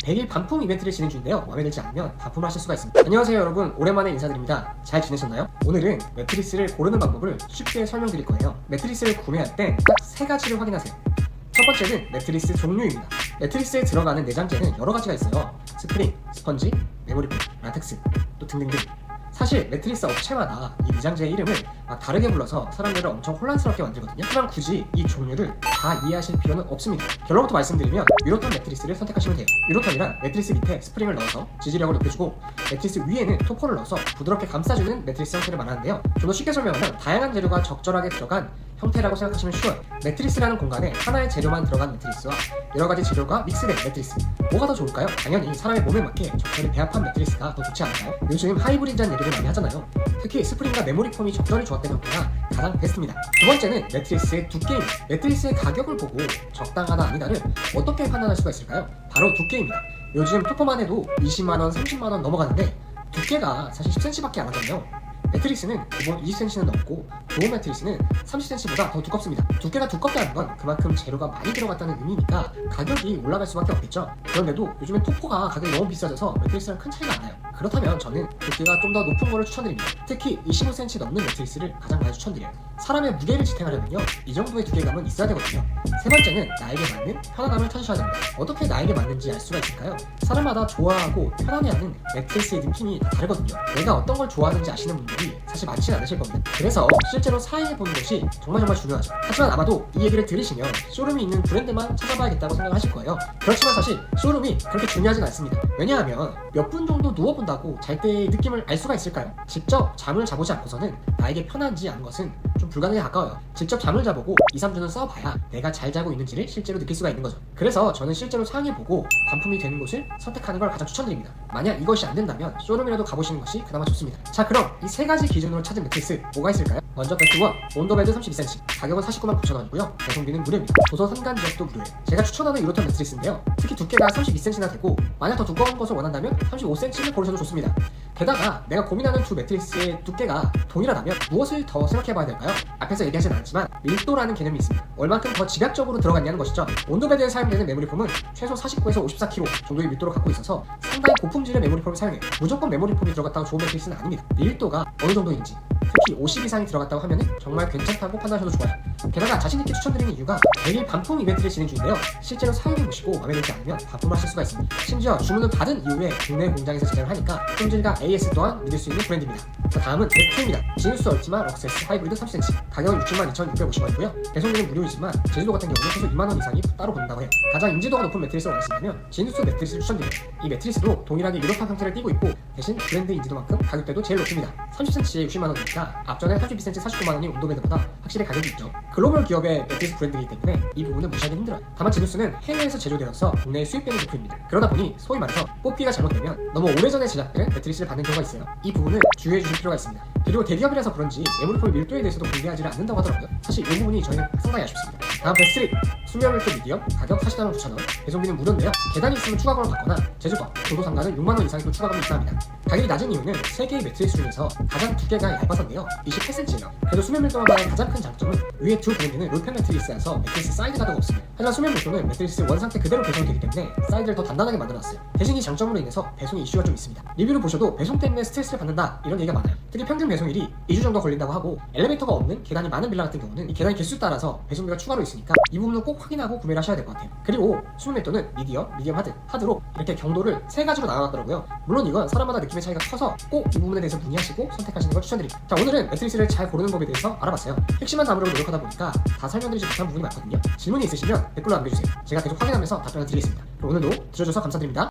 100일 반품 이벤트를 진행 중인데요. 마음에 들지 않으면 반품을 하실 수가 있습니다. 안녕하세요 여러분, 오랜만에 인사드립니다. 잘 지내셨나요? 오늘은 매트리스를 고르는 방법을 쉽게 설명드릴 거예요. 매트리스를 구매할 때 딱 3가지를 확인하세요. 첫 번째는 매트리스 종류입니다. 매트리스에 들어가는 내장재는 여러 가지가 있어요. 스프링, 스펀지, 메모리폼, 라텍스, 또 등등등. 사실 매트리스 업체마다 이 내장재의 이름을 막 다르게 불러서 사람들을 엄청 혼란스럽게 만들거든요. 하지만 굳이 이 종류를 다 이해하실 필요는 없습니다. 결론부터 말씀드리면 유로톤 매트리스를 선택하시면 돼요. 유로톤이란 매트리스 밑에 스프링을 넣어서 지지력을 높여주고 매트리스 위에는 토퍼를 넣어서 부드럽게 감싸주는 매트리스 형태를 말하는데요. 좀 더 쉽게 설명하면 다양한 재료가 적절하게 들어간 형태라고 생각하시면 쉬워요. 매트리스라는 공간에 하나의 재료만 들어간 매트리스와 여러가지 재료가 믹스된 매트리스, 뭐가 더 좋을까요? 당연히 사람의 몸에 맞게 적절히 배합한 매트리스가 더 좋지 않을까요? 요즘 하이브리드한 얘기를 많이 하잖아요. 특히 스프링과 메모리폼이 적절히 조합된 형태가 가장 베스트입니다. 두 번째는 매트리스의 두께입니다. 매트리스의 가격을 보고 적당하다 아니다를 어떻게 판단할 수가 있을까요? 바로 두께입니다. 요즘 토퍼만 해도 20만원, 30만원 넘어가는데 두께가 사실 10cm밖에 안 하잖아요. 매트리스는 기본 20cm는 넘고 좋은 매트리스는 30cm보다 더 두껍습니다. 두께가 두껍다는 건 그만큼 재료가 많이 들어갔다는 의미니까 가격이 올라갈 수밖에 없겠죠. 그런데도 요즘엔 토퍼가 가격이 너무 비싸져서 매트리스랑 큰 차이가 안 나요. 그렇다면 저는 두께가 좀 더 높은 거를 추천드립니다. 특히 25cm 넘는 매트리스를 가장 많이 추천드려요. 사람의 무게를 지탱하려면요, 이 정도의 두께감은 있어야 되거든요. 세 번째는 나에게 맞는 편안함을 찾으셔야 됩니다. 어떻게 나에게 맞는지 알 수가 있을까요? 사람마다 좋아하고 편안해하는 매트리스의 느낌이 다 다르거든요. 내가 어떤 걸 좋아하는지 아시는 분들이 사실 많지는 않으실 겁니다. 그래서 실제로 사용해보는 것이 정말 중요하죠. 하지만 아마도 이 얘기를 들으시면 쇼룸이 있는 브랜드만 찾아봐야겠다고 생각을 하실 거예요. 그렇지만 사실 쇼룸이 그렇게 중요하진 않습니다. 왜냐하면 몇 분 정도 누워본다고 잘 때의 느낌을 알 수가 있을까요? 직접 잠을 자보지 않고서는 나에게 편한지 아는 것은 좀 불가능에 가까워요. 직접 잠을 자보고 2-3주는 써봐야 내가 잘 자고 있는지를 실제로 느낄 수가 있는 거죠. 그래서 저는 실제로 사용해보고 반품이 되는 곳을 선택하는 걸 가장 추천드립니다. 만약 이것이 안 된다면 쇼룸이라도 가보시는 것이 그나마 좋습니다. 자, 그럼 이 3가지 기준으로 찾은 매트리스 뭐가 있을까요? 먼저 베스트 1, 온도베드 32cm, 가격은 499,900원이고요 배송비는 무료입니다. 도서 산간 지역도 무료예요. 제가 추천하는 유로톤 매트리스인데요, 특히 두께가 32cm나 되고 만약 더 두꺼운 것을 원한다면 35cm를 고르셔도 좋습니다. 게다가 내가 고민하는 두 매트리스의 두께가 동일하다면 무엇을 더 생각해봐야 될까요? 앞에서 얘기하진 않았지만 밀도라는 개념이 있습니다. 얼만큼 더 집약적으로 들어갔냐는 것이죠. 온도베드에 사용되는 메모리폼은 최소 49에서 54kg 정도의 밀도를 갖고 있어서 상당히 고품질의 메모리폼을 사용해요. 무조건 메모리폼이 들어갔다고 좋은 매트리스는 아닙니다. 밀도가 어느 정도인지, 특히 50 이상이 들어갔다고 하면 정말 괜찮다고 판단하셔도 좋아요. 게다가 자신있게 추천드리는 이유가 100일 반품 이벤트를 진행 중인데요, 실제로 사용해보시고 마음에 들지 않으면 반품하실 수가 있습니다. 심지어 주문을 받은 이후에 국내 공장에서 제작을 하니까 품질과 AS 또한 믿을 수 있는 브랜드입니다. 다음은 베스트입니다. 지누스 얼티마 럭세스 하이브리드 30cm, 가격은 692,650원이고요 배송비는 무료이지만 제주도 같은 경우는 최소 2만원 이상이 따로 붙는다고 해요. 가장 인지도가 높은 매트리스를 원하신다면 지누스 매트리스를 추천드려요. 이 매트리스도 동일하게 유럽판 형태를 띠고 있고 대신 브랜드 인지도만큼 가격대도 제일 높습니다. 30cm에 60만원이니까 앞전에 32cm 49만원이 온도베드보다 확실히 가격이 있죠. 글로벌 기업의 매트리스 브랜드이기 때문에 이 부분은 무시하기 힘들어요. 다만 지누스는 해외에서 제조되어서 국내에 수입되는 제품입니다. 그러다 보니 소위 말해서 뽑기가 잘못되면 너무 오래전에 제작된 매트리스를 받는 경우가 있어요. 이 부분은 주의해 주실 필요가 있습니다. 그리고 대기업이라서 그런지 메모리폼 밀도에 대해서도 공개하지를 않는다고 하더라고요. 사실 이 부분이 저희는 상당히 아쉽습니다. 다음 베스트 3, 수면 밀도 미디엄, 가격 409,000원, 배송비는 무료인데요, 계단이 있으면 추가금을 받거나 제조법, 도도 상가는 6만원 이상의 추가금이 있답니다. 가격이 낮은 이유는 3개의 매트리스 중에서 가장 두께가 얇아서인데요, 28cm예요. 그래도 수면 밀도마다의 가장 큰 장점은 위에 두 브랜드는 롤펜 매트리스라서 매트리스 사이드 가드가 없습니다. 하지만 수면 밀도는 매트리스 원상태 그대로 배송이 되기 때문에 사이드를 더 단단하게 만들어놨어요. 대신 이 장점으로 인해서 배송이 이슈가 좀 있습니다. 리뷰를 보셔도 배송 때문에 스트레스를 받는다 이런 얘기가 많아요. 특히 평균 배송일이 2주 정도 걸린다고 하고 엘리베이터가 없는 계단이 많은 빌라 같은 경우는 이 계단의 개수에 따라서 배송비가 추가로 있으니까 이 부분은 꼭 확인하고 구매를 하셔야 될 것 같아요. 그리고 수면 밀도는 미디엄 하드, 하드로 이렇게 경도를 3가지로 나눠놨더라고요. 물론 이건 사람마다 느낌의 차이가 커서 꼭 이 부분에 대해서 문의하시고 선택하시는 걸 추천드립니다. 자, 오늘은 매트리스를 잘 고르는 법에 대해서 알아봤어요. 핵심만 담으려고 노력하다 보니까 다 설명드리지 못한 부분이 많거든요. 질문이 있으시면 댓글로 남겨주세요. 제가 계속 확인하면서 답변을 드리겠습니다. 그럼 오늘도 들어줘서 감사드립니다.